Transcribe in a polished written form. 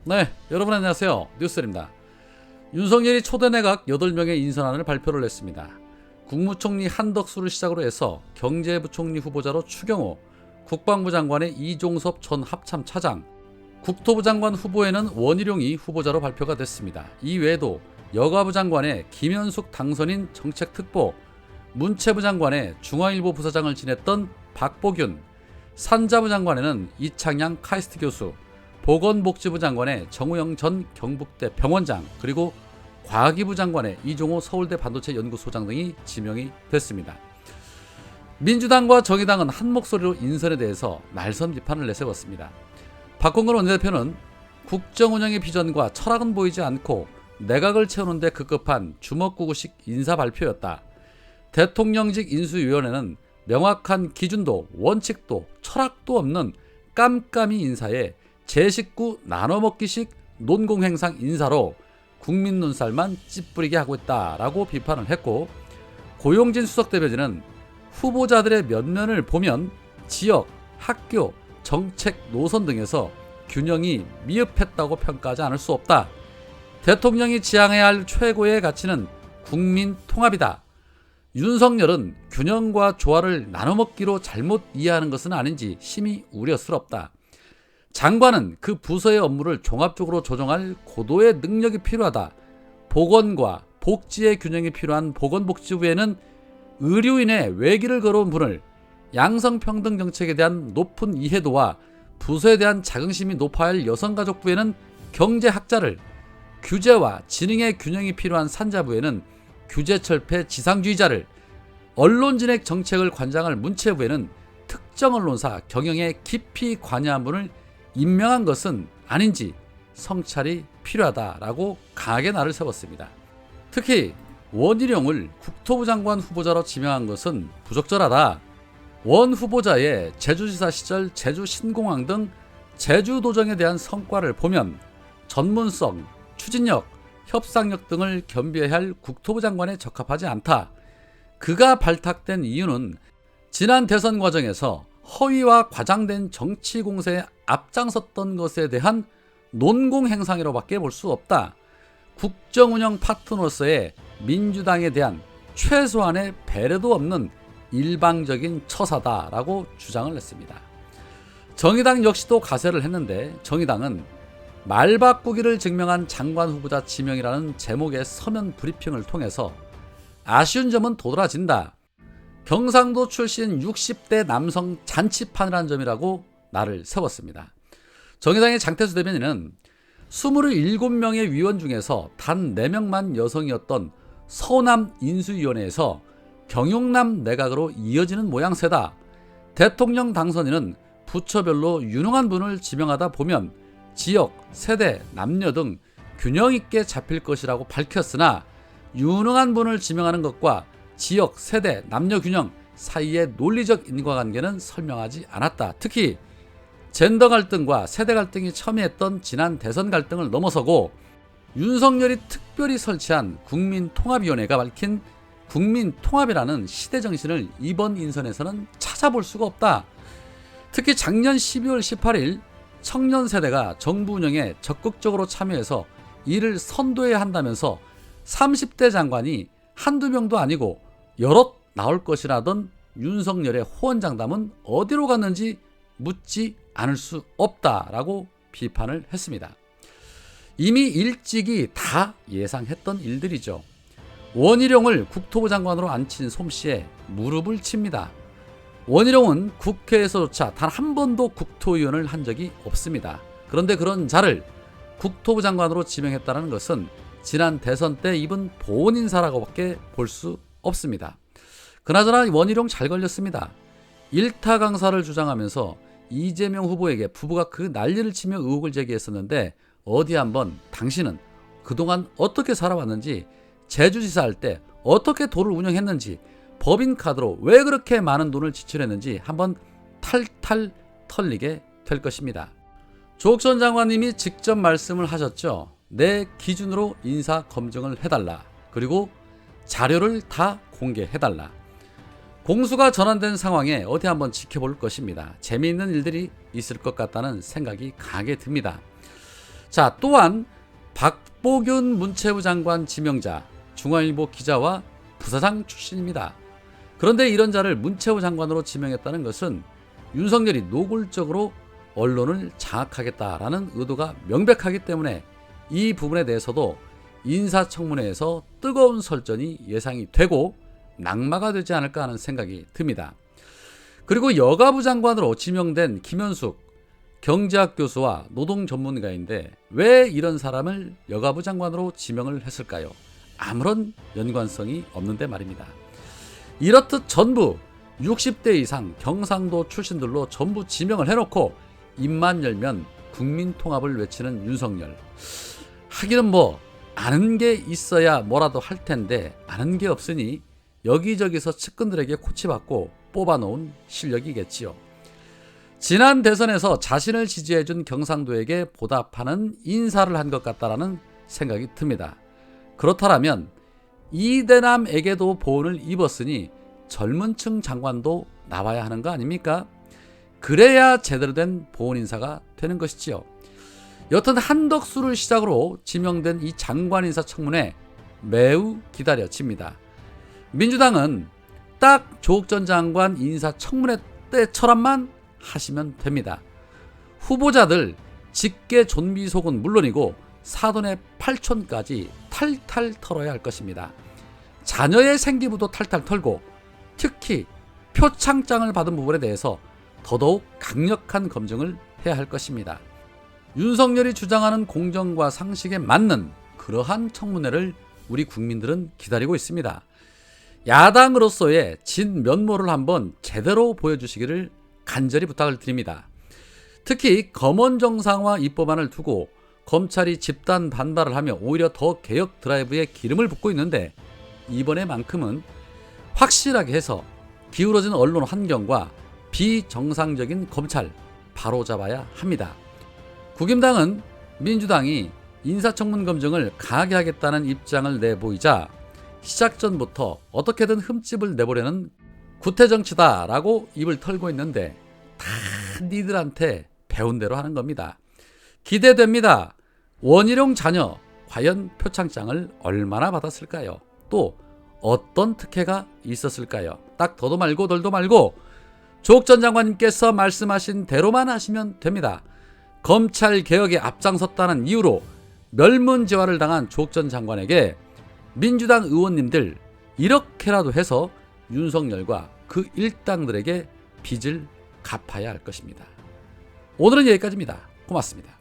네, 여러분 안녕하세요. 뉴스입니다. 윤석열이 초대 내각 8명의 인선안을 발표를 했습니다. 국무총리 한덕수를 시작으로 해서 경제부총리 후보자로 추경호, 국방부 장관의 이종섭 전 합참차장, 국토부 장관 후보에는 원희룡이 후보자로 발표가 됐습니다. 이 외에도 여가부 장관의 김현숙 당선인 정책특보, 문체부 장관의 중앙일보 부사장을 지냈던 박보균, 산자부 장관에는 이창양 카이스트 교수, 보건복지부 장관의 정우영 전 경북대 병원장, 그리고 과기부 장관의 이종호 서울대 반도체 연구소장 등이 지명이 됐습니다. 민주당과 정의당은 한 목소리로 인선에 대해서 날선 비판을 내세웠습니다. 박홍근 원내대표는 국정운영의 비전과 철학은 보이지 않고 내각을 채우는 데 급급한 주먹구구식 인사 발표였다. 대통령직 인수위원회는 명확한 기준도 원칙도 철학도 없는 깜깜이 인사에 제 식구 나눠먹기식 논공행상 인사로 국민 눈살만 찌푸리게 하고 있다라고 비판을 했고, 고용진 수석대변인은 후보자들의 면면을 보면 지역, 학교, 정책, 노선 등에서 균형이 미흡했다고 평가하지 않을 수 없다. 대통령이 지향해야 할 최고의 가치는 국민 통합이다. 윤석열은 균형과 조화를 나눠먹기로 잘못 이해하는 것은 아닌지 심히 우려스럽다. 장관은 그 부서의 업무를 종합적으로 조정할 고도의 능력이 필요하다. 보건과 복지의 균형이 필요한 보건복지부에는 의료인의 외길을 걸어온 분을, 양성평등 정책에 대한 높은 이해도와 부서에 대한 자긍심이 높아야 할 여성가족부에는 경제학자를, 규제와 지능의 균형이 필요한 산자부에는 규제철폐 지상주의자를, 언론진액 정책을 관장할 문체부에는 특정 언론사 경영에 깊이 관여한 분을 임명한 것은 아닌지 성찰이 필요하다라고 강하게 날을 세웠습니다. 특히 원희룡을 국토부 장관 후보자로 지명한 것은 부적절하다. 원 후보자의 제주지사 시절 제주 신공항 등 제주도정에 대한 성과를 보면 전문성, 추진력, 협상력 등을 겸비해야 할 국토부 장관에 적합하지 않다. 그가 발탁된 이유는 지난 대선 과정에서 허위와 과장된 정치 공세에 앞장섰던 것에 대한 논공행상이로밖에 볼 수 없다. 국정운영 파트너로서의 민주당에 대한 최소한의 배려도 없는 일방적인 처사다라고 주장을 했습니다. 정의당 역시도 가세를 했는데, 정의당은 말바꾸기를 증명한 장관 후보자 지명이라는 제목의 서면 브리핑을 통해서 아쉬운 점은 도드라진다. 경상도 출신 60대 남성 잔치판이라는 점이라고 날을 세웠습니다. 정의당의 장태수 대변인은 27명의 위원 중에서 단 4명만 여성이었던 서남 인수위원회에서 경용남 내각으로 이어지는 모양새다. 대통령 당선인은 부처별로 유능한 분을 지명하다 보면 지역, 세대, 남녀 등 균형 있게 잡힐 것이라고 밝혔으나, 유능한 분을 지명하는 것과 지역, 세대, 남녀 균형 사이의 논리적 인과관계는 설명하지 않았다. 특히 젠더 갈등과 세대 갈등이 첨예했던 지난 대선 갈등을 넘어서고 윤석열이 특별히 설치한 국민통합위원회가 밝힌 국민통합이라는 시대정신을 이번 인선에서는 찾아볼 수가 없다. 특히 작년 12월 18일 청년 세대가 정부 운영에 적극적으로 참여해서 이를 선도해야 한다면서 30대 장관이 한두 명도 아니고 여럿 나올 것이라던 윤석열의 호언장담은 어디로 갔는지 묻지 않을 수 없다라고 비판을 했습니다. 이미 일찍이 다 예상했던 일들이죠. 원희룡을 국토부 장관으로 앉힌 솜씨에 무릎을 칩니다. 원희룡은 국회에서조차 단 한 번도 국토위원을 한 적이 없습니다. 그런데 그런 자를 국토부 장관으로 지명했다는 것은 지난 대선 때 입은 보온 인사라고밖에 볼 수 없습니다. 그나저나 원희룡 잘 걸렸습니다. 일타 강사를 주장하면서 이재명 후보에게 부부가 그 난리를 치며 의혹을 제기했었는데, 어디 한번 당신은 그동안 어떻게 살아왔는지, 제주지사 할 때 어떻게 도를 운영했는지, 법인카드로 왜 그렇게 많은 돈을 지출했는지 한번 탈탈 털리게 될 것입니다. 조국 전 장관님이 직접 말씀을 하셨죠. 내 기준으로 인사 검증을 해달라. 그리고 자료를 다 공개해달라. 공수가 전환된 상황에 어디 한번 지켜볼 것입니다. 재미있는 일들이 있을 것 같다는 생각이 강하게 듭니다. 자, 또한 박보균 문체부 장관 지명자, 중앙일보 기자와 부사장 출신입니다. 그런데 이런 자를 문체부 장관으로 지명했다는 것은 윤석열이 노골적으로 언론을 장악하겠다라는 의도가 명백하기 때문에 이 부분에 대해서도 인사청문회에서 뜨거운 설전이 예상이 되고 낙마가 되지 않을까 하는 생각이 듭니다. 그리고 여가부 장관으로 지명된 김현숙 경제학 교수와 노동 전문가인데 왜 이런 사람을 여가부 장관으로 지명을 했을까요? 아무런 연관성이 없는데 말입니다. 이렇듯 전부 60대 이상 경상도 출신들로 전부 지명을 해놓고 입만 열면 국민 통합을 외치는 윤석열. 하기는 뭐 아는 게 있어야 뭐라도 할 텐데 아는 게 없으니 여기저기서 측근들에게 코치받고 뽑아놓은 실력이겠지요. 지난 대선에서 자신을 지지해준 경상도에게 보답하는 인사를 한 것 같다라는 생각이 듭니다. 그렇다면 이대남에게도 보온을 입었으니 젊은 층 장관도 나와야 하는 거 아닙니까? 그래야 제대로 된 보온 인사가 되는 것이지요. 여튼 한덕수를 시작으로 지명된 이 장관 인사 청문회 매우 기다려집니다. 민주당은 딱 조국 전 장관 인사 청문회 때처럼만 하시면 됩니다. 후보자들 직계 존비 속은 물론이고 사돈의 팔촌까지 탈탈 털어야 할 것입니다. 자녀의 생기부도 탈탈 털고 특히 표창장을 받은 부분에 대해서 더더욱 강력한 검증을 해야 할 것입니다. 윤석열이 주장하는 공정과 상식에 맞는 그러한 청문회를 우리 국민들은 기다리고 있습니다. 야당으로서의 진면모를 한번 제대로 보여주시기를 간절히 부탁을 드립니다. 특히 검언정상화 입법안을 두고 검찰이 집단 반발을 하며 오히려 더 개혁 드라이브에 기름을 붓고 있는데 이번에만큼은 확실하게 해서 기울어진 언론 환경과 비정상적인 검찰 바로잡아야 합니다. 국힘당은 민주당이 인사청문 검증을 강하게 하겠다는 입장을 내보이자 시작 전부터 어떻게든 흠집을 내보려는 구태정치다라고 입을 털고 있는데 다 니들한테 배운 대로 하는 겁니다. 기대됩니다. 원희룡 자녀 과연 표창장을 얼마나 받았을까요? 또 어떤 특혜가 있었을까요? 딱 더도 말고 덜도 말고 조국 전 장관님께서 말씀하신 대로만 하시면 됩니다. 검찰 개혁에 앞장섰다는 이유로 멸문지화를 당한 조국 전 장관에게 민주당 의원님들 이렇게라도 해서 윤석열과 그 일당들에게 빚을 갚아야 할 것입니다. 오늘은 여기까지입니다. 고맙습니다.